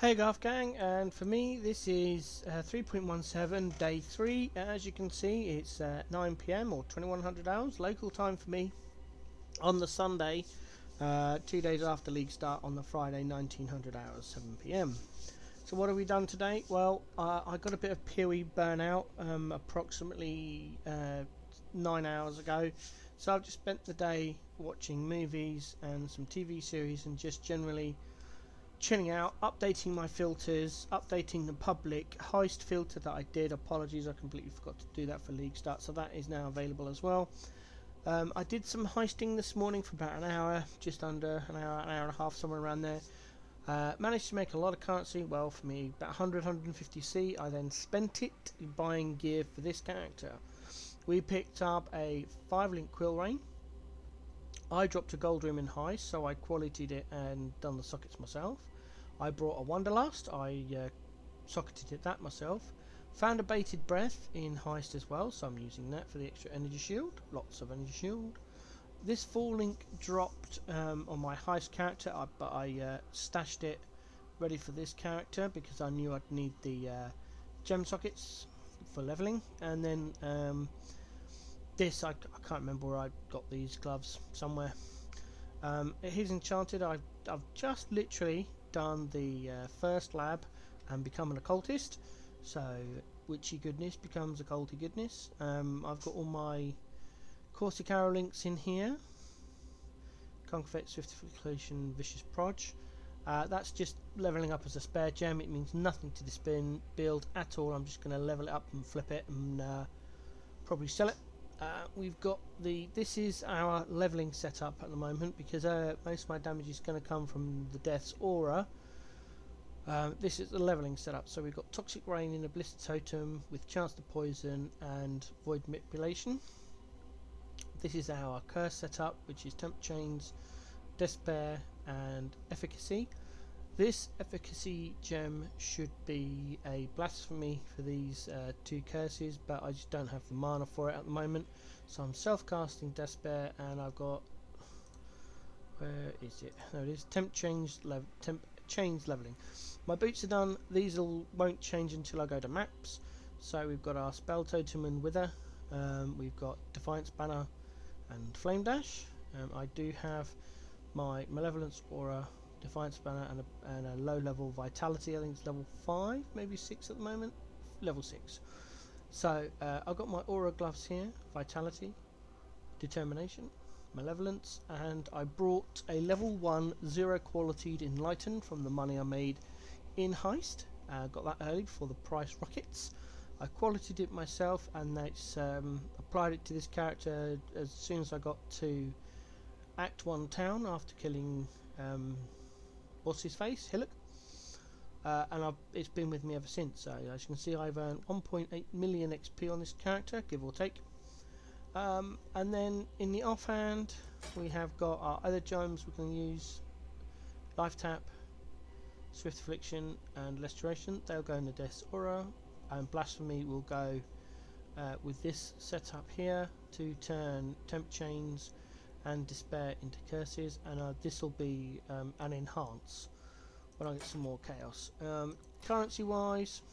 Hey Golf Gang, and for me this is 3.17 day 3. As you can see, it's 9 pm or 2100 hours local time for me on the Sunday, 2 days after league start on the Friday 1900 hours 7 pm. So what have we done today? Well, I got a bit of PoE burnout approximately 9 hours ago, so I've just spent the day watching movies and some TV series and just generally chilling out, updating my filters, updating the public heist filter that I did. Apologies, I completely forgot to do that for League Start, so that is now available as well. I did some heisting this morning for about an hour, just under an hour and a half, somewhere around there. Managed to make a lot of currency, well for me, about 100, 150C. I then spent it buying gear for this character. We picked up a 5-link Quill Rain. I dropped a gold rim in heist, so I qualityed it and done the sockets myself. I brought a Wanderlust, I socketed it that myself. Found a baited breath in heist as well, so I'm using that for the extra energy shield. Lots of energy shield. This 4-link dropped on my heist character, but I stashed it ready for this character because I knew I'd need the gem sockets for leveling. And then this, I can't remember where I got these gloves, somewhere. He's enchanted. I've just literally done the first lab and become an occultist. So witchy goodness becomes occulty goodness. I've got all my Caustic Arrow links in here. Conquest, Swiftification, Vicious Proj. That's just leveling up as a spare gem. It means nothing to this build at all. I'm just going to level it up and flip it and probably sell it. We've got this is our leveling setup at the moment because most of my damage is going to come from the Death's Aura. This is the leveling setup, so we've got Toxic Rain in a Blister Totem with chance to poison and Void Manipulation. This is our curse setup, which is Temp Chains, Despair and Efficacy. This efficacy gem should be a blasphemy for these two curses, but I just don't have the mana for it at the moment. So I'm self-casting Despair, and I've got, where is it? There it is. Temp Chains leveling. My boots are done. These won't change until I go to maps. So we've got our Spell Totem and Wither. We've got Defiance Banner and Flame Dash. I do have my Malevolence Aura, Defiance Banner and a low level Vitality. I think it's level 5, maybe 6 at the moment. Level 6. So I've got my Aura gloves here, Vitality, Determination, Malevolence, and I brought a level 1 0 qualityed Enlighten from the money I made in Heist. Got that early before the price rockets. I qualityed it myself and that's applied it to this character as soon as I got to Act 1 Town after killing what's his face, Hillock, and it's been with me ever since. So as you can see, I've earned 1.8 million XP on this character, give or take. And then in the offhand, we have got our other gems we can use: Life Tap, Swift Affliction, and Restoration. They'll go in the Death's Aura, and Blasphemy will go with this setup here to turn Temp Chains and Despair into curses, and this will be an enhance when I get some more chaos. Currency wise,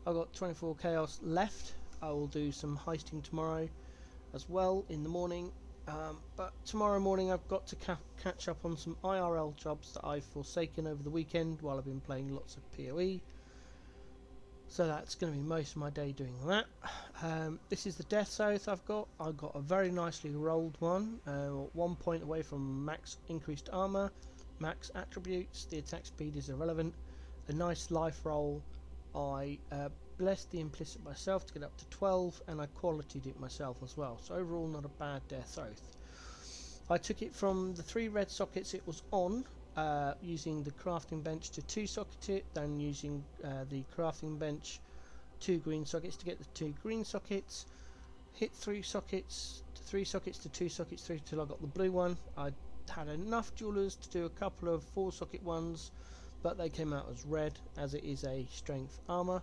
I've got 24 chaos left. I will do some heisting tomorrow as well in the morning, but tomorrow morning I've got to catch up on some IRL jobs that I've forsaken over the weekend while I've been playing lots of PoE. So that's going to be most of my day doing that. This is the Death's Oath I've got. I've got a very nicely rolled one. 1 point away from max increased armor, max attributes, the attack speed is irrelevant. A nice life roll. I blessed the implicit myself to get up to 12, and I qualityed it myself as well. So overall not a bad Death's Oath. I took it from the 3 red sockets it was on, using the crafting bench to 2 socket it, then using the crafting bench 2 green sockets to get the 2 green sockets, hit 3 sockets to 3 sockets to 2 sockets 3 till I got the blue one. I had enough jewelers to do a couple of 4 socket ones, but they came out as red as it is a strength armor.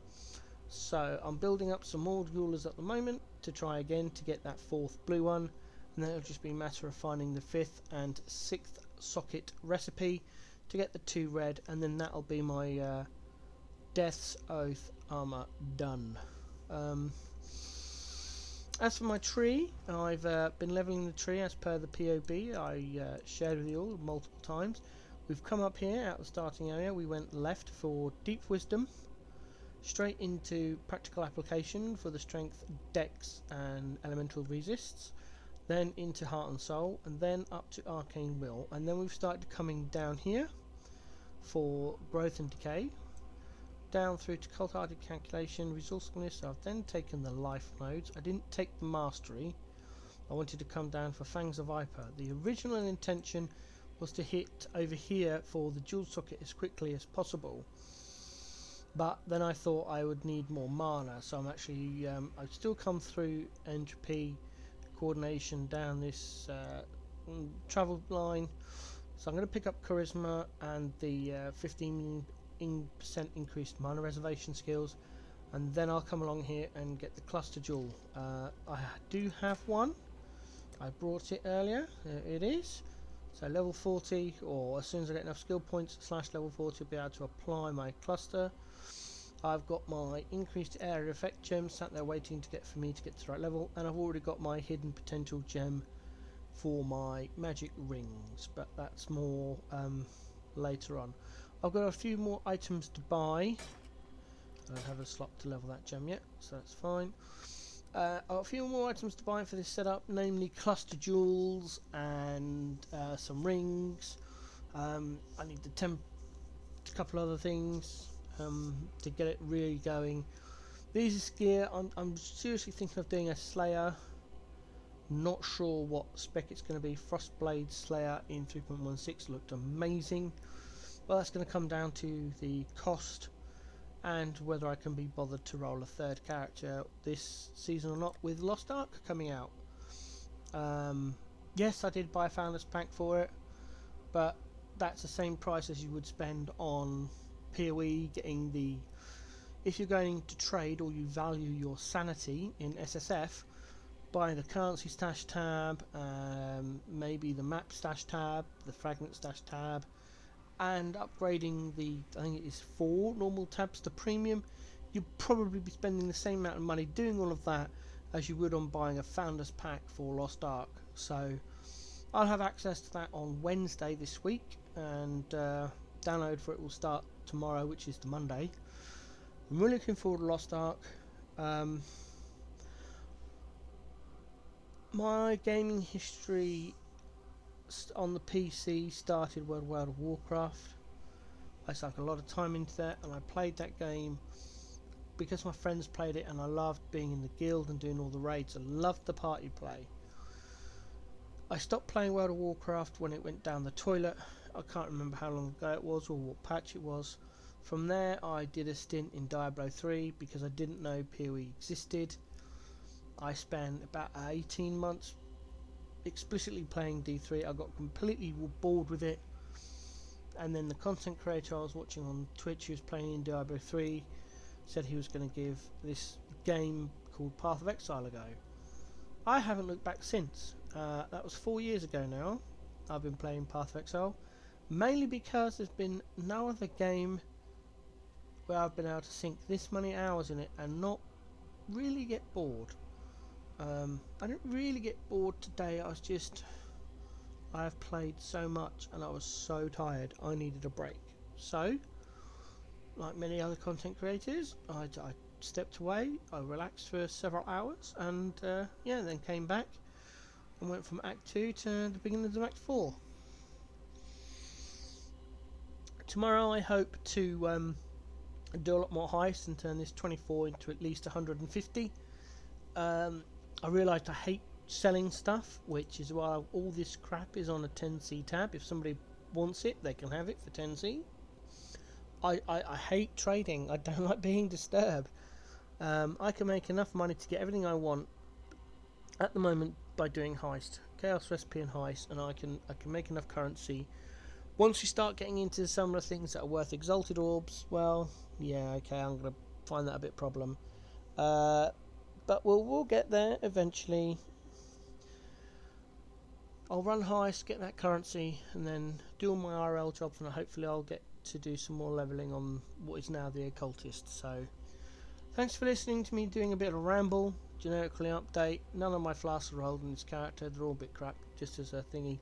So I'm building up some more jewelers at the moment to try again to get that 4th blue one, and then it'll just be a matter of finding the 5th and 6th socket recipe to get the 2 red, and then that'll be my Death's Oath armor done. As for my tree, I've been leveling the tree as per the POB I shared with you all multiple times. We've come up here out the starting area. We went left for Deep Wisdom, straight into Practical Application for the Strength, Dex and Elemental Resists, then into Heart and Soul, and then up to Arcane Will, and then we've started coming down here for Growth and Decay, down through to Cold-Hearted Calculation, Resourcefulness. So I've then taken the life nodes. I didn't take the Mastery. I wanted to come down for Fangs of Viper. The original intention was to hit over here for the Jewel Socket as quickly as possible, but then I thought I would need more mana, so I'm actually I've still come through Entropy, Coordination down this travel line. So I'm going to pick up Charisma and the 15% increased mana reservation skills, and then I'll come along here and get the Cluster Jewel. I do have one. I brought it earlier. There it is. So level 40, or as soon as I get enough skill points / level 40, I'll be able to apply my cluster. I've got my increased area effect gem sat there waiting to get for me to get to the right level, and I've already got my hidden potential gem for my magic rings, but that's more later on. I've got a few more items to buy. I don't have a slot to level that gem yet, so that's fine. I've got a few more items to buy for this setup, namely cluster jewels and some rings. I need the couple other things to get it really going. These gear, I'm seriously thinking of doing a Slayer. Not sure what spec it's going to be. Frostblade Slayer in 3.16 looked amazing. Well, that's going to come down to the cost and whether I can be bothered to roll a third character this season or not, with Lost Ark coming out. Yes, I did buy a Founders Pack for it, but that's the same price as you would spend on PoE, getting the... If you're going to trade or you value your sanity in SSF, buying the currency stash tab, maybe the map stash tab, the fragment stash tab, and upgrading the, I think it is 4 normal tabs to premium, you'd probably be spending the same amount of money doing all of that as you would on buying a Founders Pack for Lost Ark. So I'll have access to that on Wednesday this week, and download for it will start tomorrow, which is the Monday. I'm really looking forward to Lost Ark. My gaming history on the PC started with World of Warcraft. I sunk a lot of time into that, and I played that game because my friends played it, and I loved being in the guild and doing all the raids. I loved the party play. I stopped playing World of Warcraft when it went down the toilet. I can't remember how long ago it was or what patch it was. From there I did a stint in Diablo 3 because I didn't know PoE existed. I spent about 18 months explicitly playing D3. I got completely bored with it, and then the content creator I was watching on Twitch, who was playing in Diablo 3, said he was going to give this game called Path of Exile a go. I haven't looked back since. That was 4 years ago now. I've been playing Path of Exile, mainly because there's been no other game where I've been able to sink this many hours in it and not really get bored. I didn't really get bored today. I have played so much and I was so tired. I needed a break. So, like many other content creators, I stepped away. I relaxed for several hours, and yeah, then came back and went from Act 2 to the beginning of Act 4. Tomorrow I hope to do a lot more heists and turn this 24 into at least 150. I realised I hate selling stuff, which is why all this crap is on a 10C tab. If somebody wants it, they can have it for 10C. I hate trading. I don't like being disturbed. I can make enough money to get everything I want at the moment by doing heist, chaos recipe and heist, and I can make enough currency. Once you start getting into some of the things that are worth exalted orbs, well, yeah, okay, I'm gonna find that a bit problem. But we'll get there eventually. I'll run heist, get that currency, and then do all my RL jobs, and hopefully I'll get to do some more leveling on what is now the occultist. So thanks for listening to me doing a bit of a ramble, generically update. None of my flasks are holding this character, they're all a bit crap, just as a thingy.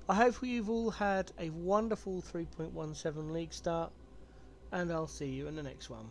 I hope you've all had a wonderful 3.17 league start, and I'll see you in the next one.